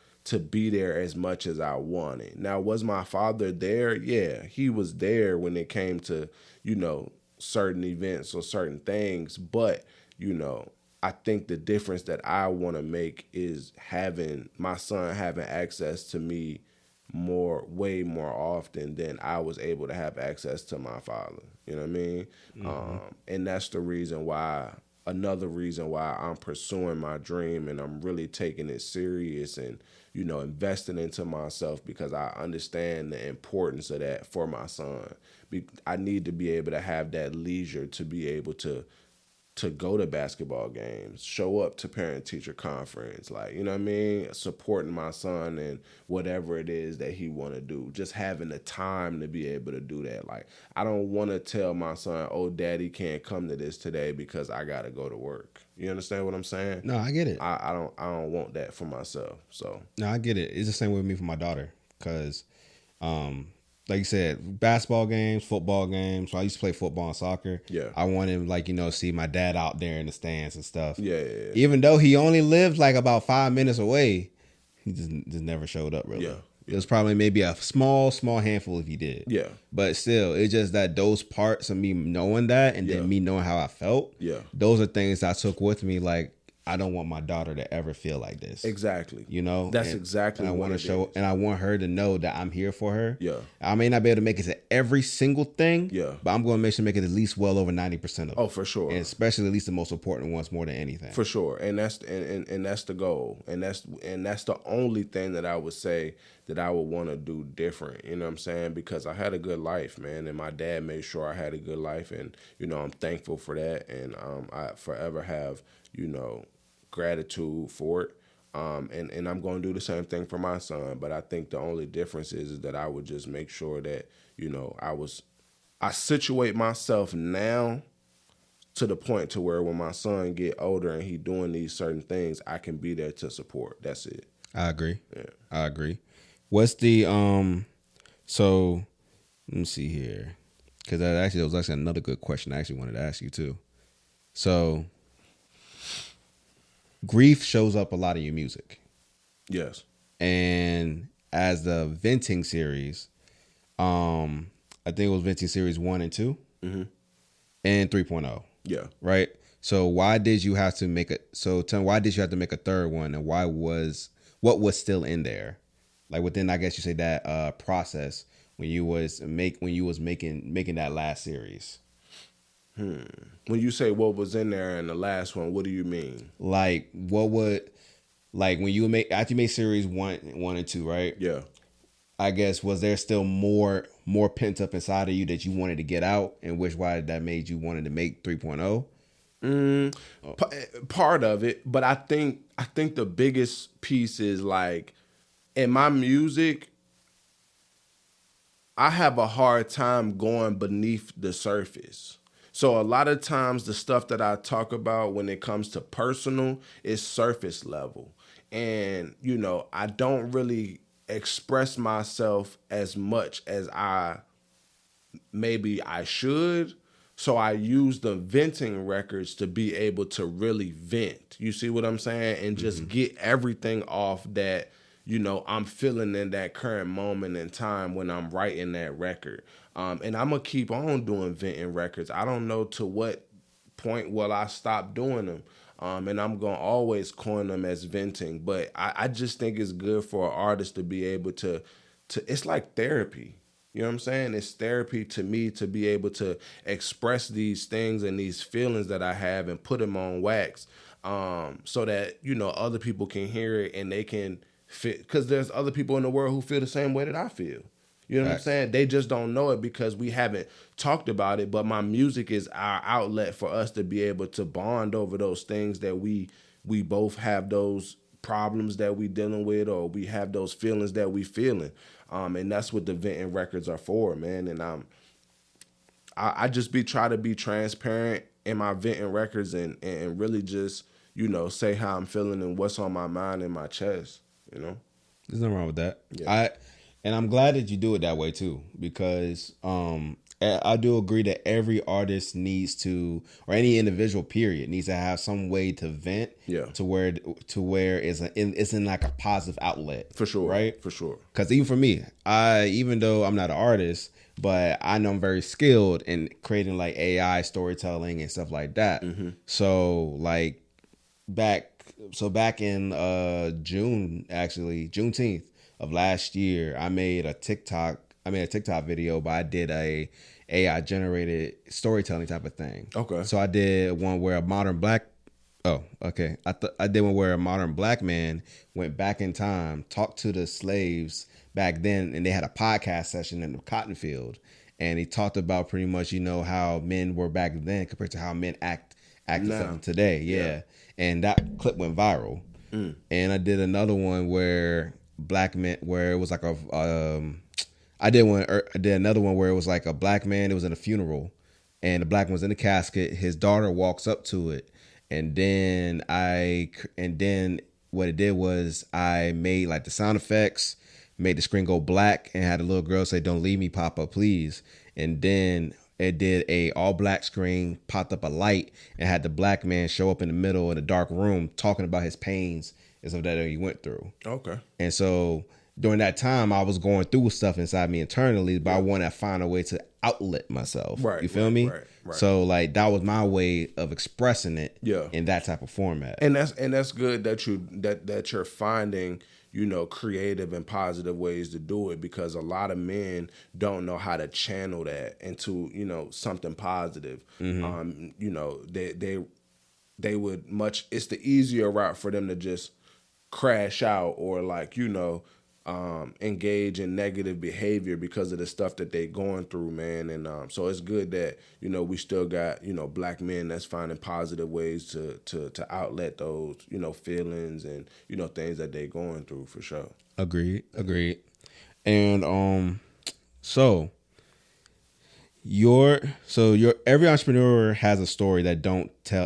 S2: be there as much as I wanted. Now, was my father there? Yeah, he was there when it came to, you know, certain events or certain things, but, you know, I think the difference that I want to make is having my son having access to me way more often than I was able to have access to my father. You know what I mean? And that's the reason why, another reason why I'm pursuing my dream and I'm really taking it serious and, you know, investing into myself, because I understand the importance of that for my son. I need to be able to have that leisure to be able to to go to basketball games, show up to parent-teacher conference, like, you know what I mean? Supporting my son and whatever it is that he want to do. Just having the time to be able to do that. Like, I don't want to tell my son, oh, daddy can't come to this today because I got to go to work. You understand what I'm saying?
S1: No, I get it.
S2: I don't want that for myself. So
S1: No, I get it. It's the same with me for my daughter. Because, like you said, basketball games, football games. So I used to play football and soccer.
S2: Yeah.
S1: I wanted, like, you know, see my dad out there in the stands and stuff.
S2: Yeah.
S1: Even though he only lived like about 5 minutes away, he just never showed up really.
S2: Yeah.
S1: It was probably maybe a small handful if he did.
S2: Yeah.
S1: But still, it's just that those parts of me knowing that and then me knowing how I felt.
S2: Yeah.
S1: Those are things I took with me. Like, I don't want my daughter to ever feel like this.
S2: Exactly.
S1: You know?
S2: That's exactly
S1: what I want to show. And I want her to know that I'm here for her.
S2: Yeah.
S1: I may not be able to make it to every single thing.
S2: Yeah.
S1: But I'm going to make sure to make it at least well over 90% of it.
S2: Oh, for sure.
S1: And especially at least the most important ones more than anything.
S2: For sure. And that's the goal. And that's the only thing that I would say that I would want to do different. You know what I'm saying? Because I had a good life, man. And my dad made sure I had a good life. And, you know, I'm thankful for that. And I forever have, you know, gratitude for it. And I'm going to do the same thing for my son. But I think the only difference is that I would just make sure that, you know, I situate myself now to the point to where when my son get older and he doing these certain things, I can be there to support. That's it.
S1: I agree.
S2: Yeah.
S1: I agree. What's the so let me see here. Because that was actually another good question I actually wanted to ask you too. So grief shows up a lot in your music.
S2: Yes.
S1: And as the venting series, I think it was venting series 1 and 2 and 3.0.
S2: Yeah.
S1: Right. So why did you have to make why did you have to make a third one, and what was still in there? Like within, I guess you say that process when you was making that last series.
S2: When you say what was in there in the last one, what do you mean?
S1: Like when you after you made series 1 and 2, right?
S2: Yeah.
S1: I guess was there still more pent up inside of you that you wanted to get out, and why that made you wanted to make 3.0?
S2: Part of it, but I think the biggest piece is like in my music, I have a hard time going beneath the surface. So a lot of times the stuff that I talk about when it comes to personal is surface level. And, you know, I don't really express myself as much as I should. So I use the venting records to be able to really vent. You see what I'm saying? And just get everything off that, you know, I'm feeling in that current moment in time when I'm writing that record. And I'm going to keep on doing venting records. I don't know to what point will I stop doing them. And I'm going to always coin them as venting. But I just think it's good for an artist to be able to it's like therapy. You know what I'm saying? It's therapy to me to be able to express these things and these feelings that I have and put them on wax so that, you know, other people can hear it and they can fit. Because there's other people in the world who feel the same way that I feel. You know what I'm saying? They just don't know it because we haven't talked about it. But my music is our outlet for us to be able to bond over those things that we both have those problems that we dealing with, or we have those feelings that we feeling. And that's what the venting records are for, man. And I just try to be transparent in my venting records and really just, you know, say how I'm feeling and what's on my mind and my chest, you know?
S1: There's nothing wrong with that.
S2: Yeah.
S1: And I'm glad that you do it that way too, because I do agree that every artist needs to, or any individual period needs to have some way to vent, to where it's in like a positive outlet.
S2: For sure,
S1: right?
S2: For sure.
S1: Because even for me, even though I'm not an artist, but I know I'm very skilled in creating like AI storytelling and stuff like that. So like back in June, actually Juneteenth of last year, I made a TikTok video, but I did a AI generated storytelling type of thing. Okay. So I did one where a modern black man went back in time, talked to the slaves back then, and they had a podcast session in the cotton field, and he talked about pretty much, you know, how men were back then compared to how men act acting something today. Yeah. And that clip went viral. And I did another one where black men, where it was like I did another one where it was like a black man. It was in a funeral, and the black one was in the casket. His daughter walks up to it, and then what it did was I made like the sound effects, made the screen go black, and had a little girl say, "Don't leave me, Papa, please." And then it did a all black screen, popped up a light, and had the black man show up in the middle of the dark room talking about his pains and stuff that he went through.
S2: Okay.
S1: And so during that time, I was going through stuff inside me internally, but I want to find a way to outlet myself.
S2: Right.
S1: You feel me?
S2: Right.
S1: So like that was my way of expressing it. In that type of format.
S2: And that's good that you're finding, creative and positive ways to do it, because a lot of men don't know how to channel that into, something positive. They would it's the easier route for them to just crash out or like, engage in negative behavior because of the stuff that they going through, man. And so it's good that, we still got, black men that's finding positive ways to outlet those, feelings and, things that they going through, for sure.
S1: Agreed. And so your every entrepreneur has a story that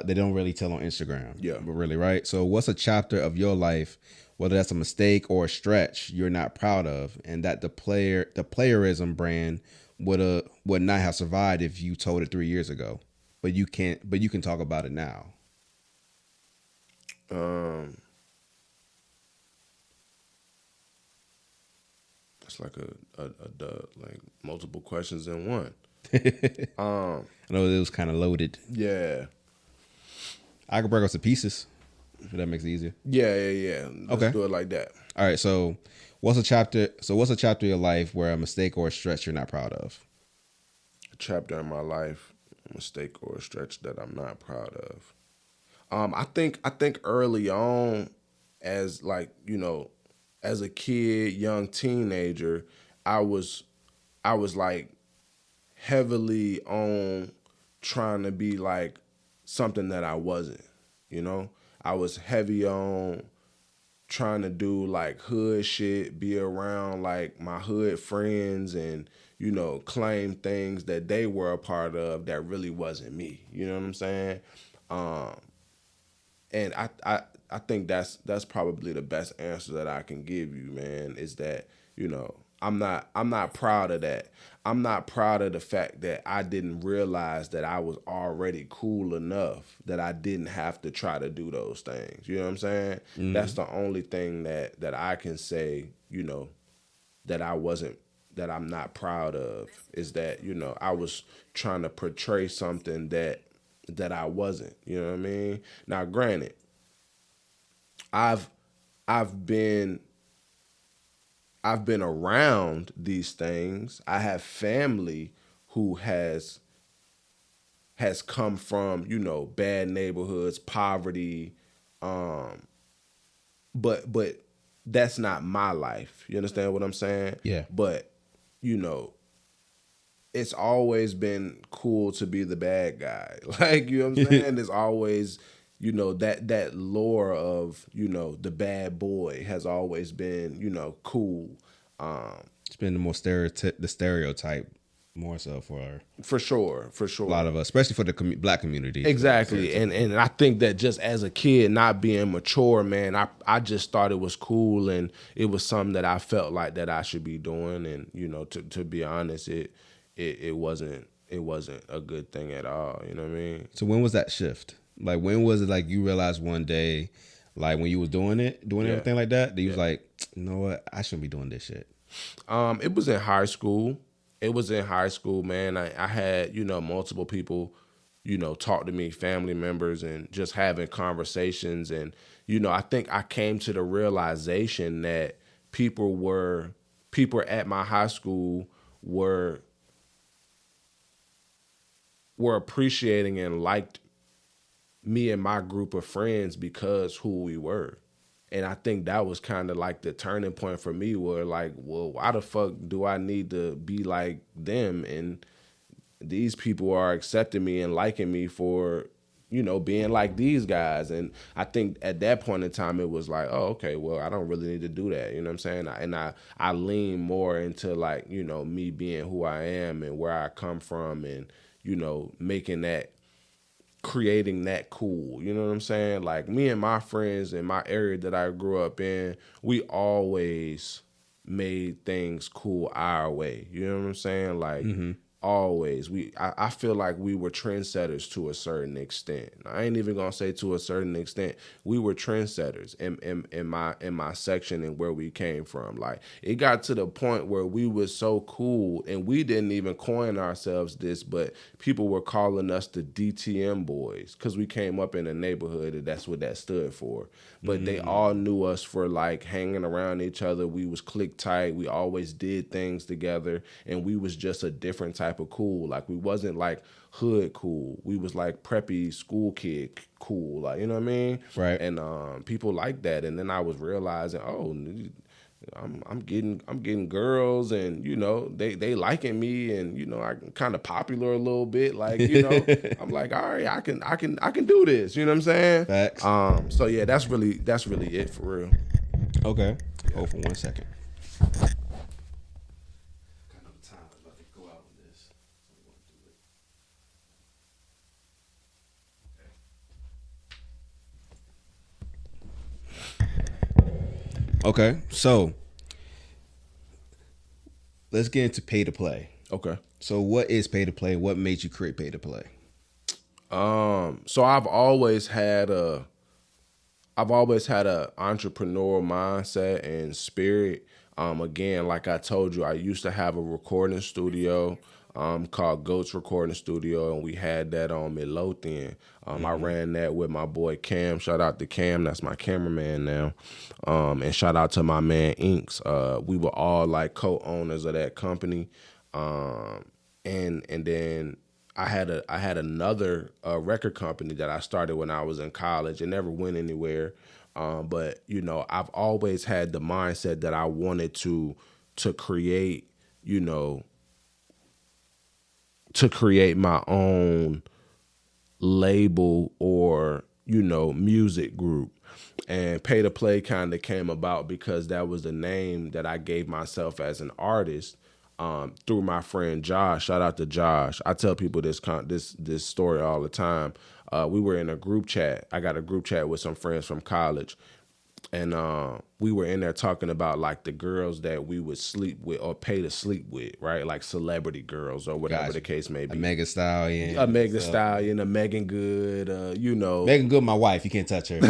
S1: they don't really tell on Instagram.
S2: Yeah.
S1: But really, right? So what's a chapter of your life, whether that's a mistake or a stretch, you're not proud of, and that the playerism brand would not have survived if you told it 3 years ago, but you can talk about it now?
S2: It's like like multiple questions in one.
S1: I know it was kind of loaded.
S2: Yeah.
S1: I could break up some pieces if that makes it easier.
S2: Yeah. Let's do it like that.
S1: All right. So what's a chapter of your life where a mistake or a stretch you're not proud of?
S2: A chapter in my life, a mistake or a stretch that I'm not proud of. I think early on, as like, as a kid, young teenager, I was like heavily on trying to be like something that I wasn't, I was heavy on trying to do like hood shit, be around like my hood friends and, claim things that they were a part of that really wasn't me. You know what I'm saying? And I think that's probably the best answer that I can give you, man, is that, I'm not proud of that. I'm not proud of the fact that I didn't realize that I was already cool enough that I didn't have to try to do those things. You know what I'm saying? Mm-hmm. That's the only thing that I can say, that I'm not proud of, is that, I was trying to portray something that I wasn't. You know what I mean? Now, granted, I've been around these things. I have family who has come from, bad neighborhoods, poverty, but that's not my life. You understand what I'm saying?
S1: Yeah.
S2: But, it's always been cool to be the bad guy. Like, you know what I'm saying? There's always, that lore of, the bad boy has always been, cool.
S1: It's been the more stereotype more so
S2: for sure
S1: a lot of us, especially for the black community.
S2: Exactly. And I think that just as a kid, not being mature, man, I just thought it was cool, and it was something that I felt like that I should be doing. And, to be honest, it wasn't a good thing at all. You know what I mean?
S1: So when was that shift? Like, when was it like you realized one day, like when you was doing everything like that you was like, you know what, I shouldn't be doing this shit?
S2: It was in high school. Man. I had, multiple people, talk to me, family members, and just having conversations. And, I think I came to the realization that people at my high school were appreciating and liked me and my group of friends because who we were. And I think that was kind of like the turning point for me, where like, well, why the fuck do I need to be like them? And these people are accepting me and liking me for, being like these guys. And I think at that point in time, it was like, oh, okay, well, I don't really need to do that. You know what I'm saying? I lean more into like, me being who I am and where I come from and, creating that cool. You know what I'm saying? Like me and my friends in my area that I grew up in, we always made things cool our way. You know what I'm saying? Like always. I feel like we were trendsetters to a certain extent. I ain't even gonna say to a certain extent. We were trendsetters in my section and where we came from. Like it got to the point where we were so cool and we didn't even coin ourselves this, but people were calling us the DTM boys because we came up in a neighborhood and that's what that stood for. But they all knew us for like hanging around each other. We was click tight. We always did things together and we was just a different type of cool. Like we wasn't like hood cool. We was like preppy school kid cool. Like, you know what I mean?
S1: Right.
S2: And people like that. And then I was realizing, oh, I'm getting girls and they liking me and I'm kind of popular a little bit. Like, I'm like, all right, I can do this. You know what I'm saying?
S1: Facts.
S2: So yeah, that's really it for real.
S1: Okay. Hold for 1 second. Okay, so let's get into pay to play.
S2: Okay.
S1: So what is pay to play? What made you create pay to play?
S2: So I've always had a entrepreneurial mindset and spirit. Again, like I told you, I used to have a recording studio called Goats Recording Studio, and we had that on Midlothian. I ran that with my boy Cam. Shout out to Cam, that's my cameraman now. And shout out to my man Inks. We were all like co-owners of that company. And then I had another record company that I started when I was in college. It never went anywhere. But I've always had the mindset that I wanted to create, to create my own label or, music group. And Pay to Play kind of came about because that was the name that I gave myself as an artist through my friend Josh. Shout out to Josh. I tell people this story all the time. We were in a group chat. I got a group chat with some friends from college. And we were in there talking about like the girls that we would sleep with or pay to sleep with, right? Like celebrity girls or whatever the case may be.
S1: A Megan Stallion.
S2: A Megan Stallion, a Megan Good,
S1: Megan Good, my wife. You can't touch her.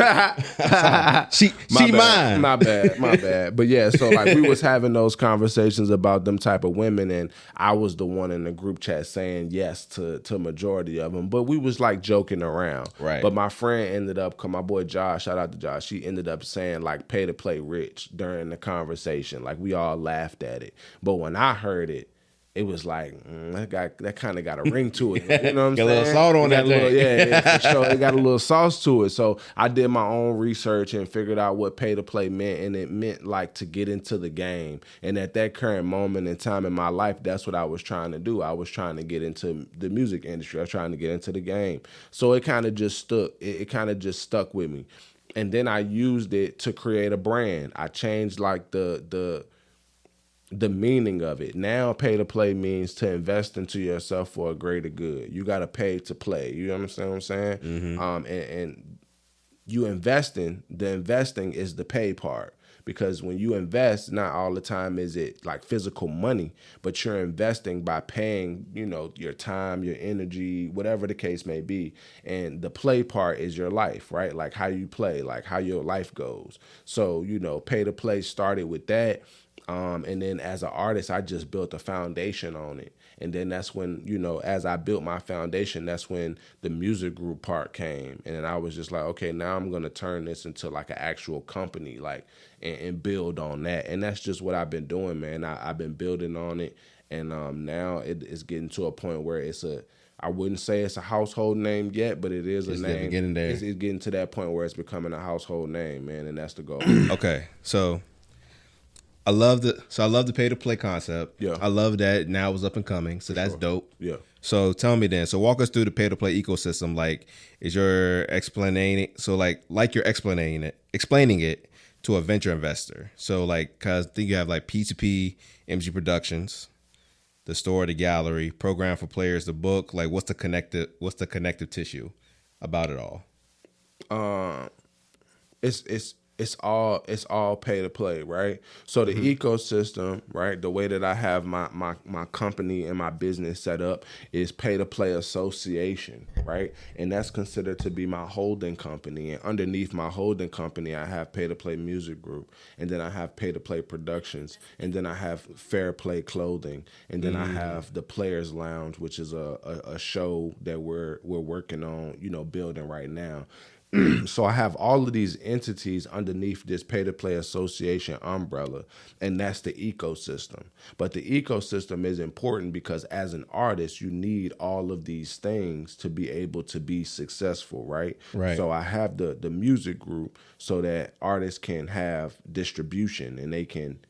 S1: she mine.
S2: My bad. But yeah, so like we was having those conversations about them type of women, and I was the one in the group chat saying yes to majority of them. But we was like joking around.
S1: Right.
S2: But my friend ended up, my boy Josh, shout out to Josh, he ended up saying like Pay to Play Rixh during the conversation. Like we all laughed at it. But when I heard it, it was like that kind of got a ring to it. You know what I'm saying?
S1: Got a little salt on that thing.
S2: Yeah, for sure. It got a little sauce to it. So I did my own research and figured out what pay to play meant, and it meant like to get into the game. And at that current moment in time in my life, that's what I was trying to do. I was trying to get into the music industry. I was trying to get into the game. So it kind of just stuck. It kind of just stuck with me. And then I used it to create a brand. I changed like the meaning of it. Now pay to play means to invest into yourself for a greater good. You got to pay to play. You understand what I'm saying? Mm-hmm. And you investing, the investing is the pay part. Because when you invest, not all the time is it like physical money, but you're investing by paying, your time, your energy, whatever the case may be. And the play part is your life, right? Like how you play, like how your life goes. So, pay to play started with that. And then as an artist, I just built a foundation on it. And then that's when, as I built my foundation, that's when the music group part came. And then I was just like, okay, now I'm going to turn this into like an actual company, like, and build on that. And that's just what I've been doing, man. I've been building on it. And now it's getting to a point where I wouldn't say it's a household name yet, but it is a name.
S1: Getting there.
S2: It's getting to that point where it's becoming a household name, man. And that's the goal.
S1: Okay. So I love the pay to play concept.
S2: Yeah.
S1: I love that now it's up and coming. So that's dope.
S2: Yeah.
S1: So tell me then. So walk us through the pay to play ecosystem. Like, is your explaining so like you're explaining it to a venture investor. So like, cause I think you have like P2P, MG Productions, the store, the gallery, program for players, the book. Like, what's the connective tissue about it all?
S2: It's all pay to play, right? So the ecosystem, right? The way that I have my company and my business set up is pay to play association, right? And that's considered to be my holding company. And underneath my holding company, I have pay to play music group, and then I have pay to play productions, and then I have fair play clothing, and then I have the Players Lounge, which is a show that we're working on, building right now. So I have all of these entities underneath this pay-to-play association umbrella, and that's the ecosystem. But the ecosystem is important because as an artist, you need all of these things to be able to be successful, right?
S1: Right.
S2: So I have the music group so that artists can have distribution and they can,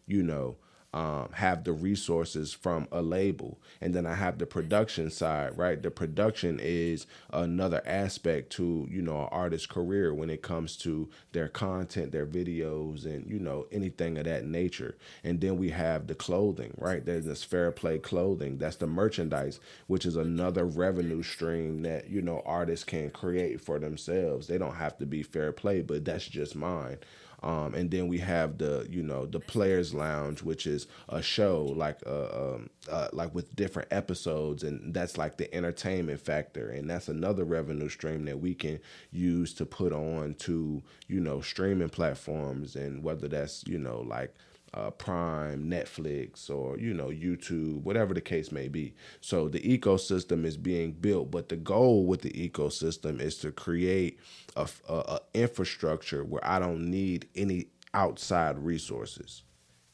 S2: have the resources from a label. And then I have the production side, right? The production is another aspect to, an artist's career when it comes to their content, their videos, and, anything of that nature. And then we have the clothing, right? There's this fair play clothing. That's the merchandise, which is another revenue stream that, artists can create for themselves. They don't have to be fair play, but that's just mine. And then we have the Players Lounge, which is a show like with different episodes, and that's like the entertainment factor, and that's another revenue stream that we can use to put on to streaming platforms, and whether that's Prime, Netflix, or YouTube, whatever the case may be. So the ecosystem is being built, but the goal with the ecosystem is to create a infrastructure where I don't need any outside resources.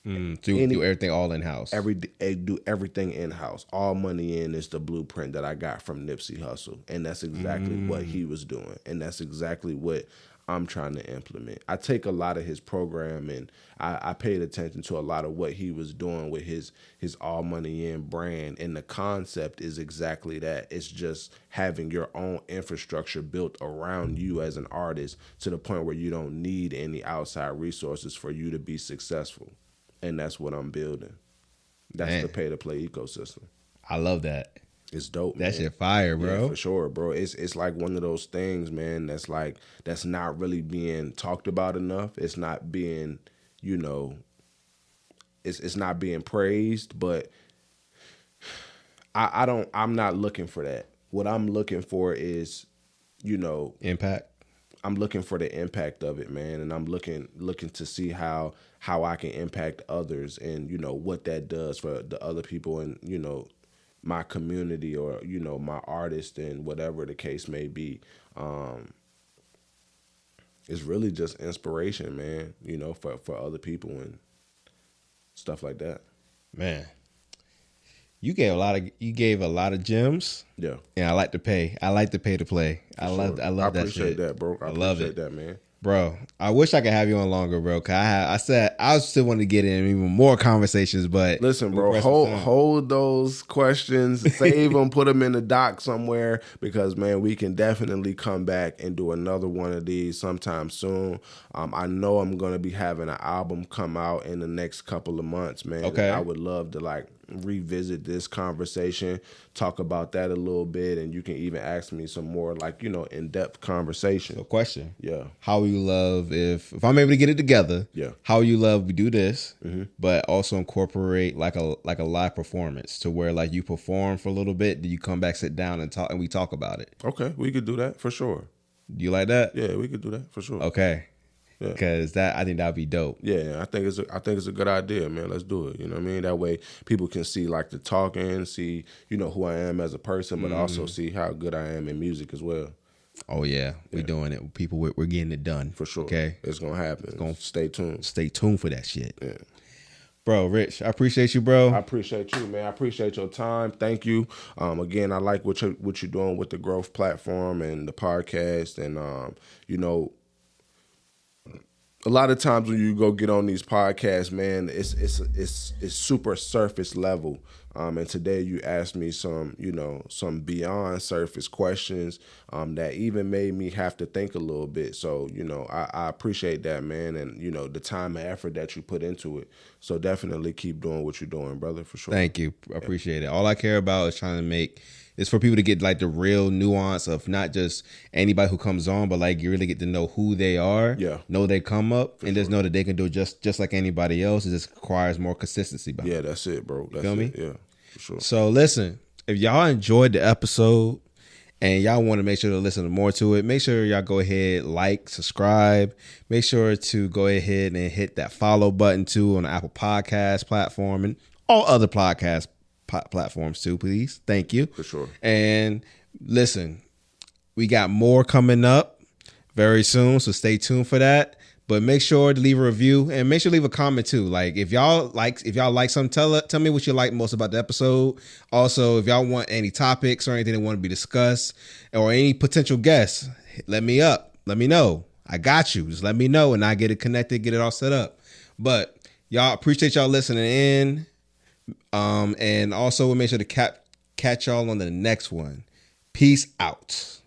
S1: Do everything all in house.
S2: Do everything in house. All money in is the blueprint that I got from Nipsey Hustle, and that's exactly what he was doing, and that's exactly what I'm trying to implement. I take a lot of his program, and I paid attention to a lot of what he was doing with his all money in brand, and the concept is exactly that. It's just having your own infrastructure built around you as an artist to the point where you don't need any outside resources for you to be successful. And that's what I'm building. That's the pay-to-play ecosystem.
S1: I love that.
S2: It's dope,
S1: man. That shit fire, bro.
S2: Yeah, for sure, bro. It's like one of those things, man, that's not really being talked about enough. It's not being, it's not being praised, but I'm not looking for that. What I'm looking for is,
S1: impact.
S2: I'm looking for the impact of it, man, and I'm looking to see how I can impact others, and what that does for the other people, and my community, or my artist, and whatever the case may be. It's really just inspiration, man, for other people and stuff like that.
S1: Man, you gave a lot of gems.
S2: Yeah.
S1: And I like to pay to play. I love that shit.
S2: I appreciate that, bro. I
S1: love
S2: appreciate that, man.
S1: Bro, I wish I could have you on longer, bro. Cause I said I still want to get in even more conversations, but
S2: listen, bro, hold those questions, save them, put them in the doc somewhere, because man, we can definitely come back and do another one of these sometime soon. I know I'm gonna be having an album come out in the next couple of months, man.
S1: Okay,
S2: I would love to revisit this conversation, talk about that a little bit, and you can even ask me some more in-depth conversation.
S1: So question.
S2: Yeah.
S1: How you love if I'm able to get it together?
S2: Yeah.
S1: How you love we do this, but also incorporate like a live performance to where you perform for a little bit, then you come back, sit down, and talk, and we talk about it.
S2: Okay, we could do that for sure.
S1: Do you like that?
S2: Yeah, we could do that for sure.
S1: Okay. Because I think that'd be dope.
S2: Yeah, I think it's a good idea, man. Let's do it. You know what I mean? That way people can see the talking, see who I am as a person, but also see how good I am in music as well.
S1: Oh yeah, we're doing it. People, we're getting it done
S2: for sure.
S1: Okay,
S2: it's gonna happen. Stay tuned.
S1: Stay tuned for that shit.
S2: Yeah.
S1: Bro, Rixh, I appreciate you, bro.
S2: I appreciate you, man. I appreciate your time. Thank you. Again, I like what you're doing with the Growth platform and the podcast, and a lot of times when you go get on these podcasts, man, it's super surface level. And today you asked me some beyond surface questions that even made me have to think a little bit. So, I appreciate that, man, and, the time and effort that you put into it. So definitely keep doing what you're doing, brother, for sure.
S1: Thank you. I appreciate it. All I care about is trying to make it's for people to get like the real nuance of not just anybody who comes on, but like you really get to know who they are, know they come up, and just know that they can do it just like anybody else. It just requires more consistency behind
S2: it. That's it, bro. That's
S1: feel me?
S2: Yeah, for sure.
S1: So listen, if y'all enjoyed the episode and y'all want to make sure to listen to more to it, make sure y'all go ahead, like, subscribe. Make sure to go ahead and hit that follow button too on the Apple Podcast platform and all other podcast platforms too, please. Thank you.
S2: For sure.
S1: And listen, we got more coming up very soon, so stay tuned for that. But make sure to leave a review and make sure to leave a comment too. Like if y'all like something, tell me what you like most about the episode. Also, if y'all want any topics or anything that want to be discussed or any potential guests, let me know. I got you. Just let me know and I get it connected, get it all set up. But y'all, appreciate y'all listening in. And also we'll make sure to catch y'all on the next one. Peace out.